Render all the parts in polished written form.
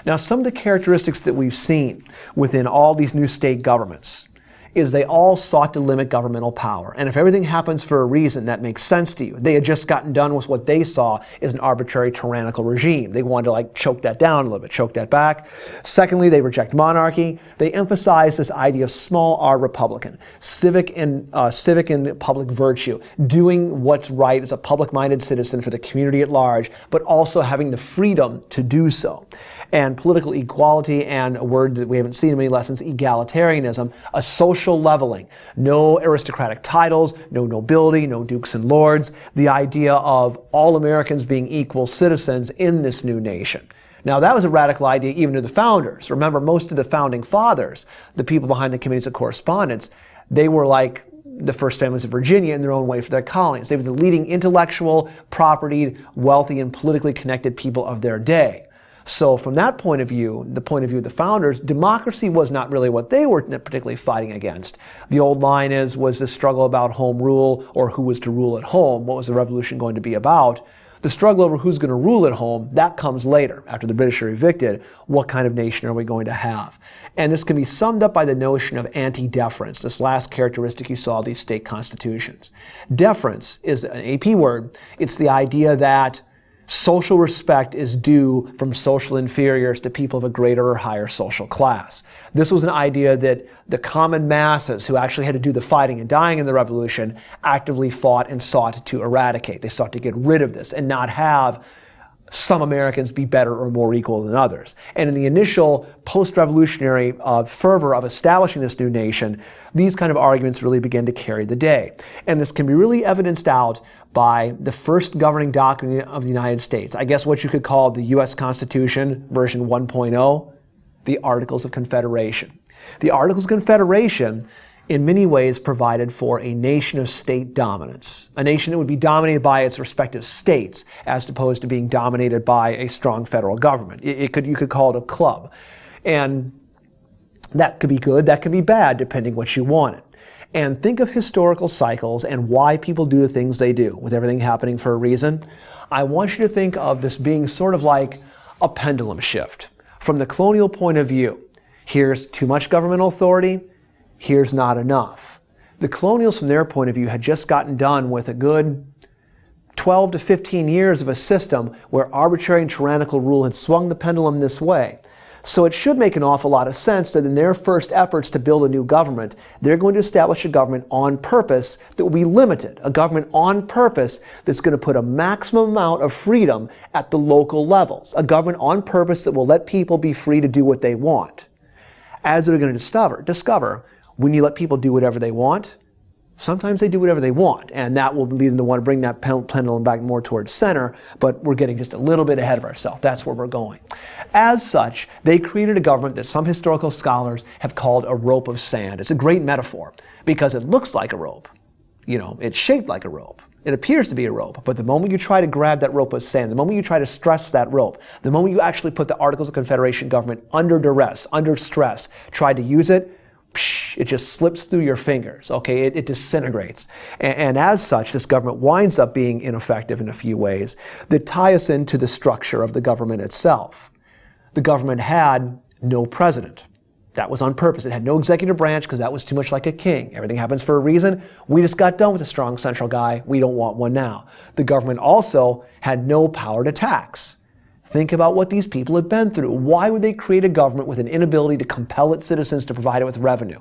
Now, some of the characteristics that we've seen within all these new state governments is they all sought to limit governmental power. And if everything happens for a reason that makes sense to you, they had just gotten done with what they saw as an arbitrary tyrannical regime. They wanted to choke that down a little bit, choke that back. Secondly, they reject monarchy. They emphasize this idea of small r republican, civic and public virtue, doing what's right as a public-minded citizen for the community at large, but also having the freedom to do so. And political equality, and a word that we haven't seen in many lessons, egalitarianism, a social leveling. No aristocratic titles, no nobility, no dukes and lords. The idea of all Americans being equal citizens in this new nation. Now, that was a radical idea even to the founders. Remember, most of the founding fathers, the people behind the committees of correspondence, they were like the first families of Virginia in their own way for their colonies. They were the leading intellectual, propertied, wealthy, and politically connected people of their day. So from that point of view, the point of view of the founders, democracy was not really what they were particularly fighting against. The old line was this struggle about home rule, or who was to rule at home. What was the revolution going to be about? The struggle over who's going to rule at home, that comes later. After the British are evicted, what kind of nation are we going to have? And this can be summed up by the notion of anti-deference, this last characteristic you saw of these state constitutions. Deference is an AP word. It's the idea that social respect is due from social inferiors to people of a greater or higher social class. This was an idea that the common masses who actually had to do the fighting and dying in the revolution actively fought and sought to eradicate. They sought to get rid of this and not have some Americans be better or more equal than others. And in the initial post-revolutionary fervor of establishing this new nation, these kind of arguments really begin to carry the day. And this can be really evidenced out by the first governing document of the United States. I guess what you could call the U.S. Constitution version 1.0, the Articles of Confederation. The Articles of Confederation in many ways provided for a nation of state dominance, a nation that would be dominated by its respective states as opposed to being dominated by a strong federal government. You could call it a club. And that could be good, that could be bad, depending what you wanted. And think of historical cycles and why people do the things they do, with everything happening for a reason. I want you to think of this being sort of like a pendulum shift. From the colonial point of view, here's too much governmental authority, here's not enough. The colonials, from their point of view, had just gotten done with a good 12 to 15 years of a system where arbitrary and tyrannical rule had swung the pendulum this way. So it should make an awful lot of sense that in their first efforts to build a new government, they're going to establish a government on purpose that will be limited, a government on purpose that's going to put a maximum amount of freedom at the local levels, a government on purpose that will let people be free to do what they want. As they're going to discover, when you let people do whatever they want, sometimes they do whatever they want, and that will lead them to want to bring that pendulum back more towards center, but we're getting just a little bit ahead of ourselves. That's where we're going. As such, they created a government that some historical scholars have called a rope of sand. It's a great metaphor because it looks like a rope. You know, it's shaped like a rope. It appears to be a rope, but the moment you try to grab that rope of sand, the moment you try to stress that rope, the moment you actually put the Articles of Confederation government under duress, under stress, try to use it, it just slips through your fingers, okay? It disintegrates. And as such, this government winds up being ineffective in a few ways that tie us into the structure of the government itself. The government had no president. That was on purpose. It had no executive branch because that was too much like a king. Everything happens for a reason. We just got done with a strong central guy. We don't want one now. The government also had no power to tax. Think about what these people had been through. Why would they create a government with an inability to compel its citizens to provide it with revenue?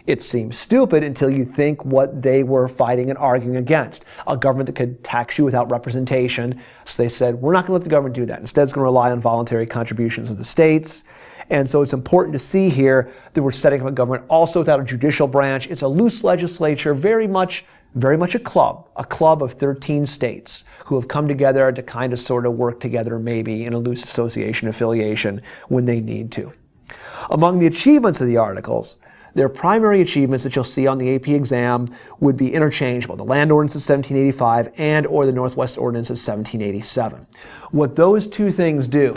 It seems stupid until you think what they were fighting and arguing against. A government that could tax you without representation. So they said, we're not going to let the government do that. Instead, it's going to rely on voluntary contributions of the states. And so it's important to see here that we're setting up a government also without a judicial branch. It's a loose legislature, very much a club of 13 states who have come together to kind of sort of work together maybe in a loose association affiliation when they need to. Among the achievements of the Articles, their primary achievements that you'll see on the AP exam would be interchangeable, the Land Ordinance of 1785 and or the Northwest Ordinance of 1787. What those two things do,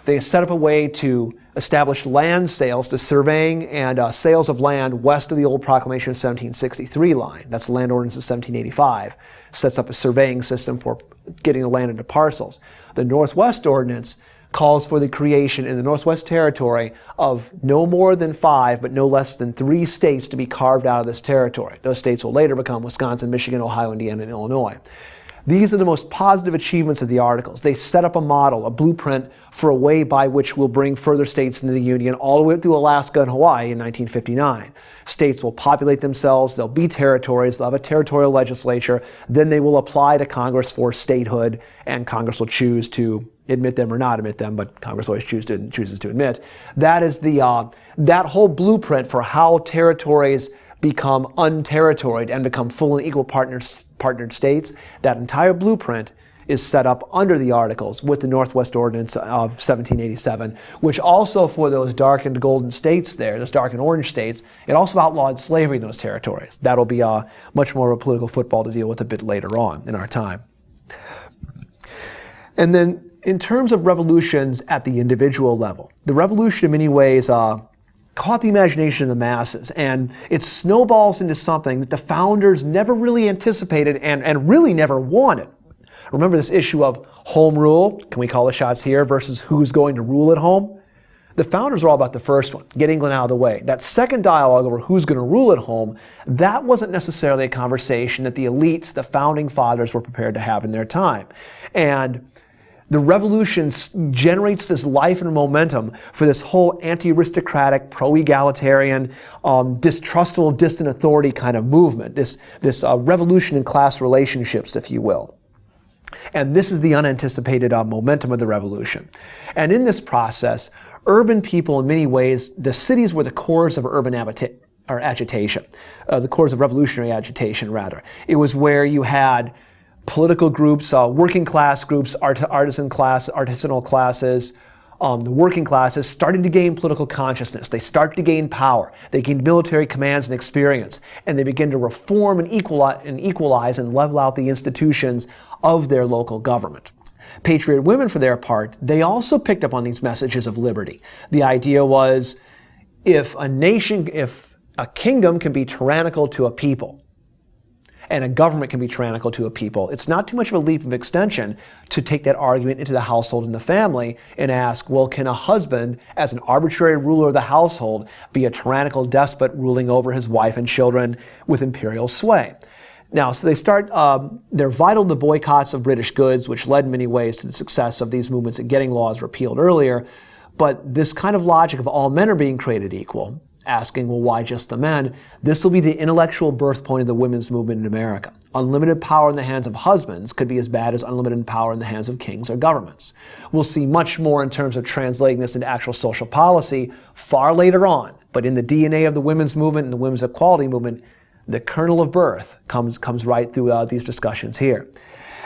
they set up a way to establish land sales to surveying and sales of land west of the old Proclamation of 1763 line. That's the Land Ordinance of 1785. Sets up a surveying system for getting the land into parcels. The Northwest Ordinance calls for the creation in the Northwest Territory of no more than 5, but no less than 3 states to be carved out of this territory. Those states will later become Wisconsin, Michigan, Ohio, Indiana, and Illinois. These are the most positive achievements of the Articles. They set up a model, a blueprint for a way by which we'll bring further states into the Union all the way up through Alaska and Hawaii in 1959. States will populate themselves, they'll be territories, they'll have a territorial legislature, then they will apply to Congress for statehood, and Congress will choose to admit them or not admit them, but Congress always chooses to admit. That is that whole blueprint for how territories become unterritoried and become full and equal partnered states. That entire blueprint is set up under the Articles with the Northwest Ordinance of 1787, which also, for those dark and golden states there, those dark and orange states, it also outlawed slavery in those territories. That'll be much more of a political football to deal with a bit later on in our time. And then in terms of revolutions at the individual level, the revolution in many ways caught the imagination of the masses, and it snowballs into something that the founders never really anticipated and really never wanted. Remember this issue of home rule, can we call the shots here, versus who's going to rule at home? The founders are all about the first one, get England out of the way. That second dialogue over who's going to rule at home, that wasn't necessarily a conversation that the elites, the founding fathers, were prepared to have in their time. And the revolution generates this life and momentum for this whole anti-aristocratic, pro-egalitarian, distrustful, distant authority kind of movement, this revolution in class relationships, if you will. And this is the unanticipated momentum of the revolution. And in this process, urban people, in many ways, the cities were the cores of urban agitation, the cores of revolutionary agitation, rather. It was where you had political groups, working class groups, artisanal classes, the working classes started to gain political consciousness. They started to gain power. They gained military commands and experience, and they began to reform and equalize and level out the institutions of their local government. Patriot women, for their part, they also picked up on these messages of liberty. The idea was, if a kingdom can be tyrannical to a people, and a government can be tyrannical to a people, it's not too much of a leap of extension to take that argument into the household and the family and ask, well, can a husband, as an arbitrary ruler of the household, be a tyrannical despot ruling over his wife and children with imperial sway? Now, so they start, they're vital to the boycotts of British goods, which led in many ways to the success of these movements in getting laws repealed earlier. But this kind of logic of all men are being created equal, asking, well, why just the men? This will be the intellectual birth point of the women's movement in America. Unlimited power in the hands of husbands could be as bad as unlimited power in the hands of kings or governments. We'll see much more in terms of translating this into actual social policy far later on. But in the DNA of the women's movement and the women's equality movement, the kernel of birth comes right through these discussions here.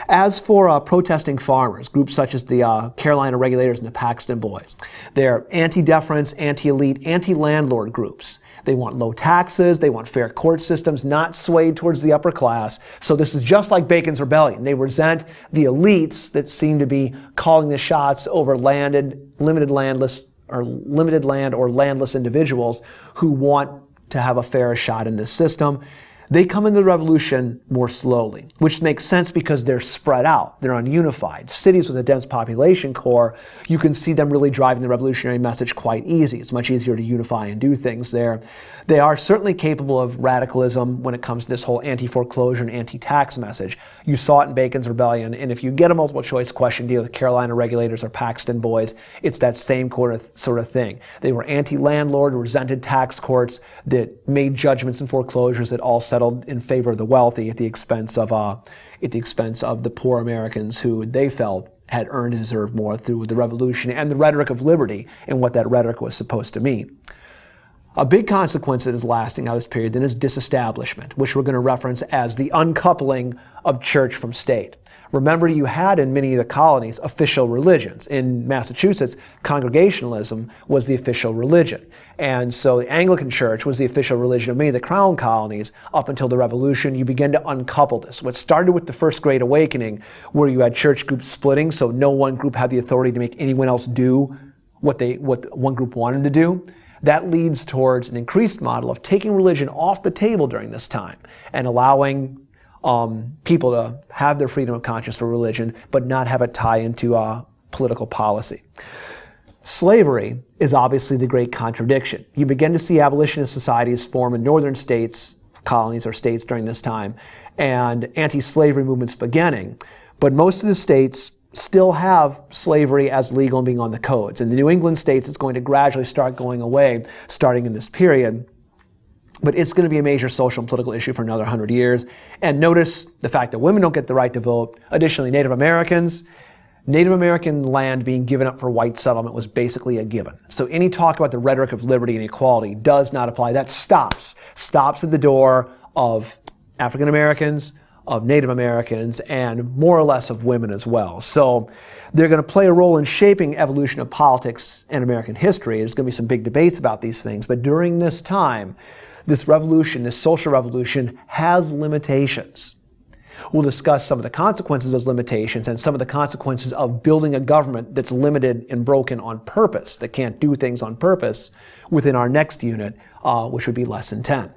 As for protesting farmers, groups such as the Carolina Regulators and the Paxton Boys, they're anti-deference, anti-elite, anti-landlord groups. They want low taxes, they want fair court systems, not swayed towards the upper class. So this is just like Bacon's Rebellion. They resent the elites that seem to be calling the shots over limited land or landless individuals who want to have a fair shot in this system. They come into the revolution more slowly, which makes sense because they're spread out. They're ununified. Cities with a dense population core, you can see them really driving the revolutionary message quite easy. It's much easier to unify and do things there. They are certainly capable of radicalism when it comes to this whole anti-foreclosure and anti-tax message. You saw it in Bacon's Rebellion, and if you get a multiple choice question deal with Carolina Regulators or Paxton Boys, it's that same sort of thing. They were anti-landlord, resented tax courts that made judgments and foreclosures that all settled in favor of the wealthy at the expense of the poor Americans who they felt had earned and deserved more through the revolution and the rhetoric of liberty and what that rhetoric was supposed to mean. A big consequence that is lasting out of this period then is disestablishment, which we're going to reference as the uncoupling of church from state. Remember, you had in many of the colonies official religions. In Massachusetts, Congregationalism was the official religion. And so the Anglican Church was the official religion of many of the Crown colonies up until the Revolution. You begin to uncouple this. What started with the First Great Awakening, where you had church groups splitting, so no one group had the authority to make anyone else do what one group wanted to do. That leads towards an increased model of taking religion off the table during this time and allowing people to have their freedom of conscience for religion, but not have it tie into political policy. Slavery is obviously the great contradiction. You begin to see abolitionist societies form in northern states, colonies or states during this time, and anti-slavery movements beginning. But most of the states still have slavery as legal and being on the codes. In the New England states, it's going to gradually start going away starting in this period. But it's going to be a major social and political issue for another 100 years. And notice the fact that women don't get the right to vote. Additionally, Native American land being given up for white settlement was basically a given. So any talk about the rhetoric of liberty and equality does not apply. That stops at the door of African Americans, of Native Americans, and more or less of women as well. So they're going to play a role in shaping evolution of politics and American history. There's going to be some big debates about these things. But during this time, this revolution, this social revolution, has limitations. We'll discuss some of the consequences of those limitations and some of the consequences of building a government that's limited and broken on purpose, that can't do things on purpose, within our next unit, which would be Lesson 10.